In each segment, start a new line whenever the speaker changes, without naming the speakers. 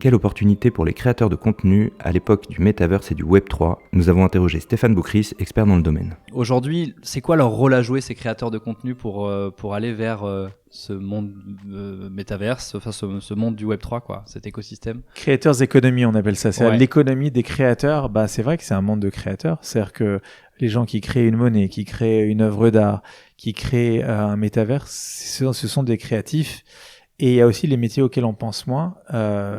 Quelle opportunité pour les créateurs de contenu à l'époque du Metaverse et du Web3 ? Nous avons interrogé Stéphane Boucris, expert dans le domaine.
Aujourd'hui, c'est quoi leur rôle à jouer, ces créateurs de contenu, pour aller vers ce monde Metaverse, enfin ce monde du Web3, quoi, cet écosystème ?
Creators Economy, on appelle ça. C'est l'économie des créateurs. Bah, c'est vrai que c'est un monde de créateurs. C'est-à-dire que les gens qui créent une monnaie, qui créent une œuvre d'art, qui créent un Metaverse, ce sont des créatifs. Et il y a aussi les métiers auxquels on pense moins.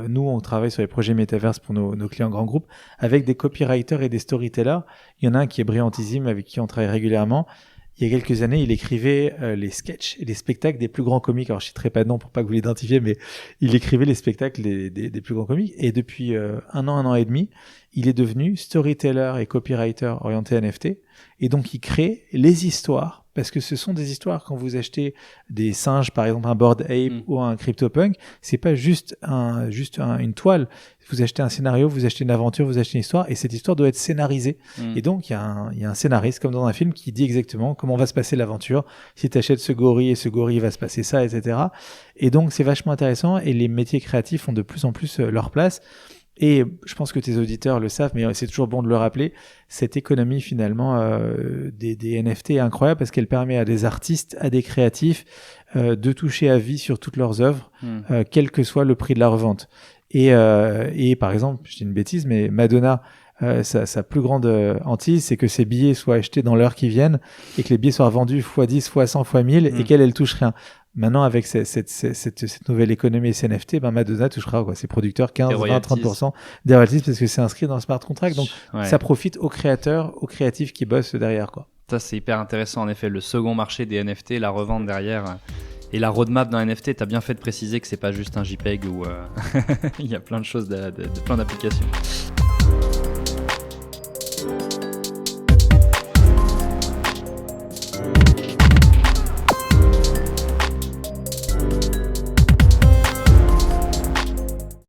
Nous, on travaille sur les projets Metaverse pour nos clients grands groupes avec des copywriters et des storytellers. Il y en a un qui est brillantissime, avec qui on travaille régulièrement. Il y a quelques années, il écrivait les sketchs et les spectacles des plus grands comiques. Alors, je ne citerai pas de nom pour pas que vous l'identifiez, mais il écrivait les spectacles des plus grands comiques. Et depuis un an et demi, il est devenu storyteller et copywriter orienté NFT. Et donc, il crée les histoires. Parce que ce sont des histoires, quand vous achetez des singes, par exemple un Bored Ape ou un CryptoPunk, c'est pas juste une toile. Vous achetez un scénario, vous achetez une aventure, vous achetez une histoire, et cette histoire doit être scénarisée. Et donc, il y a un scénariste, comme dans un film, qui dit exactement comment va se passer l'aventure. Si tu achètes ce gorille, et ce gorille va se passer ça, etc. Et donc, c'est vachement intéressant, et les métiers créatifs ont de plus en plus leur place. Et je pense que tes auditeurs le savent, mais c'est toujours bon de le rappeler, cette économie finalement des NFT est incroyable parce qu'elle permet à des artistes, à des créatifs de toucher à vie sur toutes leurs œuvres, quel que soit le prix de la revente. Et par exemple, je dis une bêtise, mais Madonna, sa plus grande hantise, c'est que ses billets soient achetés dans l'heure qui viennent et que les billets soient vendus x10, x100, x1000 et qu'elle ne touche rien. Maintenant, avec cette nouvelle économie NFT, Madonna touchera ses producteurs 15, 20, 30% des royalties parce que c'est inscrit dans le smart contract. Donc, ça profite aux créateurs, aux créatifs qui bossent derrière, quoi.
Ça, c'est hyper intéressant, en effet. Le second marché des NFT, la revente derrière. Et la roadmap d'un NFT, t'as bien fait de préciser que c'est pas juste un JPEG où il y a plein de choses, plein d'applications.